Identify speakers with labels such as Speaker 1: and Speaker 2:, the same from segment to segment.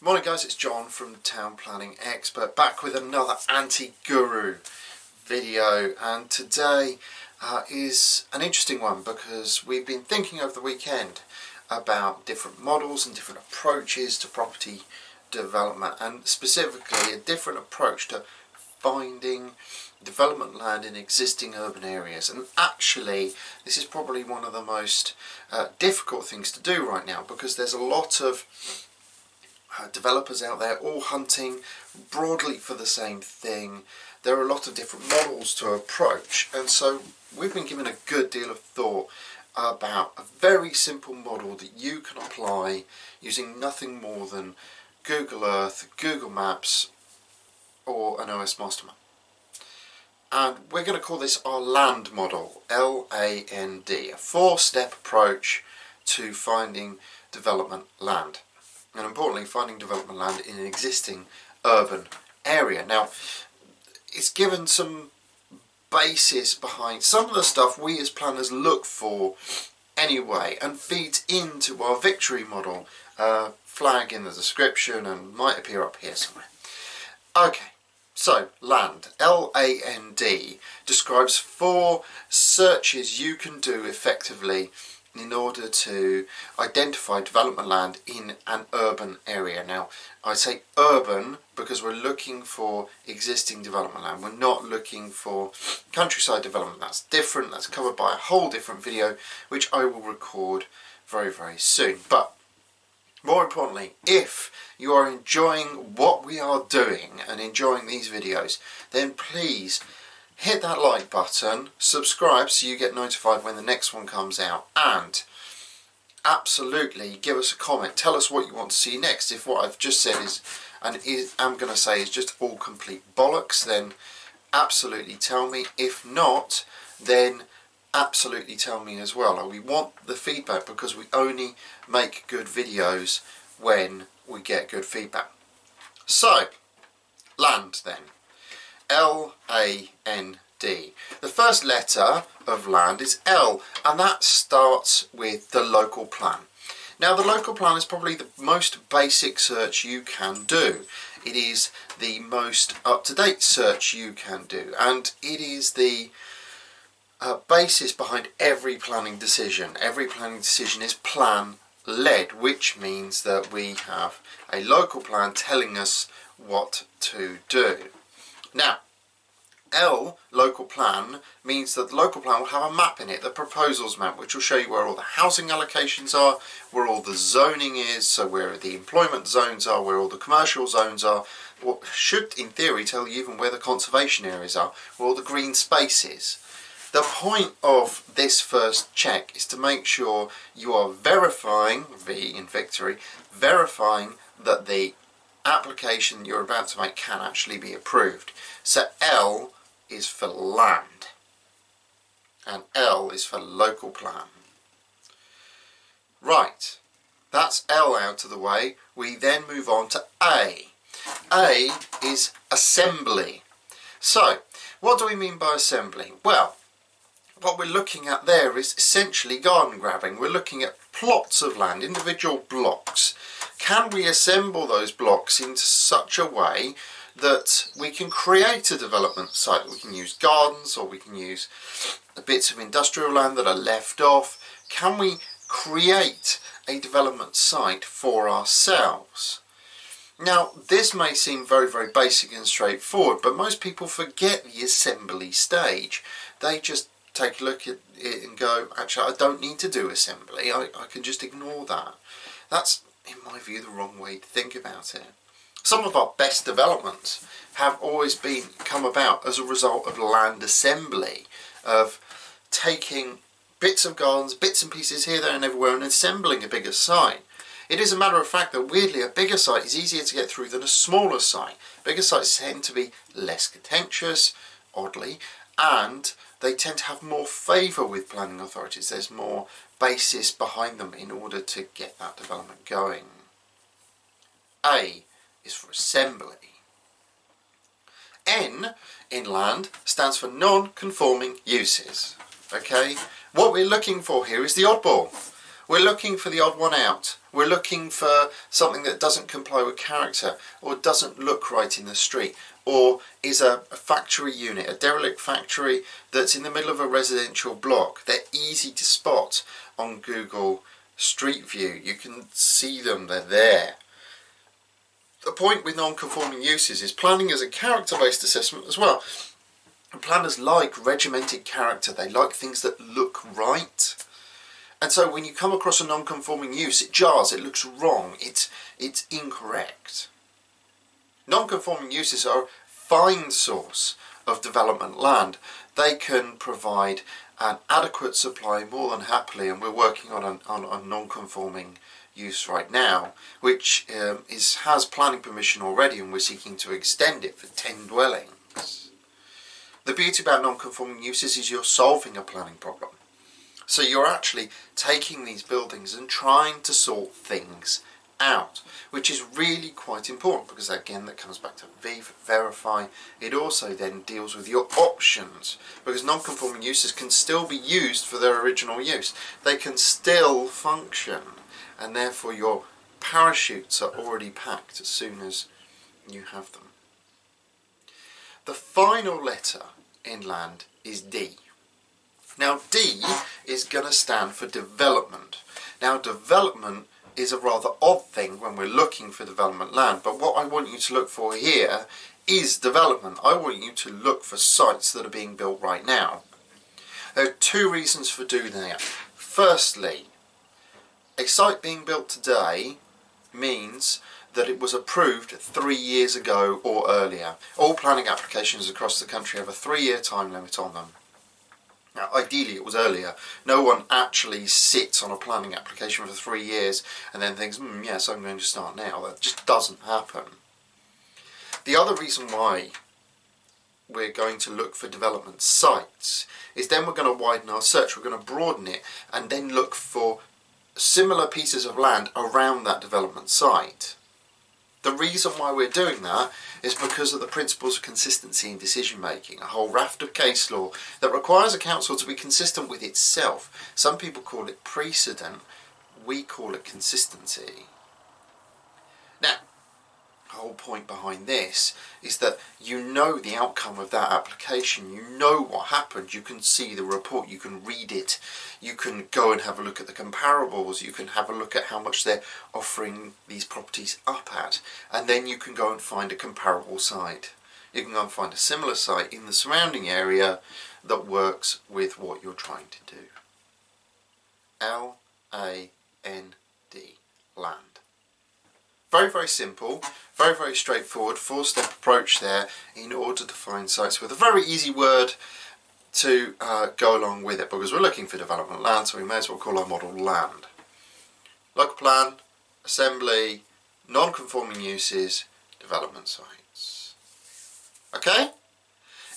Speaker 1: Morning guys, it's John from Town Planning Expert, back with another anti-guru video, and today is an interesting one because we've been thinking over the weekend about different models and different approaches to property development, and specifically a different approach to finding development land in existing urban areas. And actually this is probably one of the most difficult things to do right now, because there's a lot of developers out there all hunting broadly for the same thing. There are a lot of different models to approach, and so we've been given a good deal of thought about a very simple model that you can apply using nothing more than Google Earth, Google Maps or an OS Master Map. And we're going to call this our L.A.N.D model, L-A.N.D, a four-step approach to finding development land. And importantly, finding development land in an existing urban area. Now, it's given some basis behind some of the stuff we as planners look for anyway, and feeds into our victory model, flag in the description and might appear up here somewhere. Okay, so L.A.N.D, L-A.N.D, describes 4 searches you can do effectively in order to identify development land in an urban area. Now, I say urban because we're looking for existing development land. We're not looking for countryside development. That's different. That's covered by a whole different video, which I will record very, very soon. But more importantly, if you are enjoying what we are doing and enjoying these videos, then please hit that like button, subscribe so you get notified when the next one comes out, and absolutely give us a comment. Tell us what you want to see next. If what I've just said I'm going to say is just all complete bollocks, then absolutely tell me. If not, then absolutely tell me as well. We want the feedback because we only make good videos when we get good feedback. So, L.A.N.D then. L-A.N.D. The first letter of L.A.N.D is L, and that starts with the local plan. Now, the local plan is probably the most basic search you can do. It is the most up-to-date search you can do, and it is the basis behind every planning decision. Every planning decision is plan-led, which means that we have a local plan telling us what to do. Now, L, local plan, means that the local plan will have a map in it, the proposals map, which will show you where all the housing allocations are, where all the zoning is, so where the employment zones are, where all the commercial zones are, what should in theory tell you even where the conservation areas are, where all the green spaces. The point of this first check is to make sure you are verifying, V in victory, verifying that the application you're about to make can actually be approved. So L is for land and L is for local plan. Right, that's L out of the way. We then move on to A. A is assembly. So what do we mean by assembly? Well, what we're looking at there is essentially garden grabbing. We're looking at plots of land, individual blocks. Can we assemble those blocks into such a way that we can create a development site? We can use gardens, or we can use the bits of industrial land that are left off. Can we create a development site for ourselves? Now, this may seem very, very basic and straightforward, but most people forget the assembly stage. They just take a look at it and go, actually, I don't need to do assembly. I can just ignore that. That's, in my view, the wrong way to think about it. Some of our best developments have always come about as a result of land assembly, of taking bits of gardens, bits and pieces here, there and everywhere, and assembling a bigger site. It is a matter of fact that weirdly a bigger site is easier to get through than a smaller site. Bigger sites tend to be less contentious, oddly, and they tend to have more favour with planning authorities. There's more basis behind them in order to get that development going. A is for assembly. N in L.A.N.D stands for Non-Conforming Uses. Okay, what we're looking for here is the oddball. We're looking for the odd one out. We're looking for something that doesn't comply with character, or doesn't look right in the street, or is a factory unit, a derelict factory that's in the middle of a residential block. They're easy to spot on Google Street View. You can see them, they're there. The point with non-conforming uses is planning is a character-based assessment as well. And planners like regimented character. They like things that look right. And so when you come across a non-conforming use, it jars, it looks wrong, it's incorrect. Non-conforming uses are a fine source of development land. They can provide an adequate supply more than happily, and we're working on a non-conforming use right now, which has planning permission already, and we're seeking to extend it for 10 dwellings. The beauty about non-conforming uses is you're solving a planning problem. So you're actually taking these buildings and trying to sort things out, which is really quite important, because again that comes back to verify. It also then deals with your options, because non-conforming uses can still be used for their original use. They can still function, and therefore your parachutes are already packed as soon as you have them. The final letter in L.A.N.D is D. Now D is going to stand for development. Now development is a rather odd thing when we're looking for development land, but what I want you to look for here is development. I want you to look for sites that are being built right now. There are two reasons for doing that. Firstly, a site being built today means that it was approved 3 years ago or earlier. All planning applications across the country have a 3-year time limit on them. Now, ideally it was earlier. No one actually sits on a planning application for 3 years and then thinks, yes, I'm going to start now. That just doesn't happen. The other reason why we're going to look for development sites is then we're going to widen our search, we're going to broaden it, and then look for similar pieces of land around that development site. The reason why we're doing that is because of the principles of consistency in decision making, a whole raft of case law that requires a council to be consistent with itself. Some people call it precedent, we call it consistency. Now, the whole point behind this is that you know the outcome of that application, you know what happened, you can see the report, you can read it, you can go and have a look at the comparables, you can have a look at how much they're offering these properties up at, and then you can go and find a comparable site. You can go and find a similar site in the surrounding area that works with what you're trying to do. L-A-N-D, L.A.N.D. Very, very simple, very, very straightforward, 4-step approach there in order to find sites with a very easy word to go along with it, because we're looking for development land, so we may as well call our model L.A.N.D. Local plan, assembly, non-conforming uses, development sites. Okay?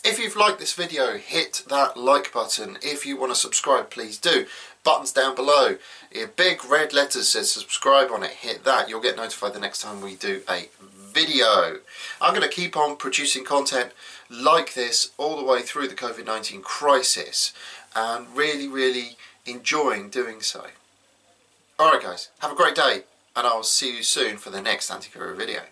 Speaker 1: If you've liked this video, hit that like button. If you want to subscribe, please do. Buttons down below. A big red letters says subscribe on it. Hit that. You'll get notified the next time we do a video. I'm going to keep on producing content like this all the way through the COVID-19 crisis, and really, really enjoying doing so. Alright guys, have a great day, and I'll see you soon for the next anti-guru video.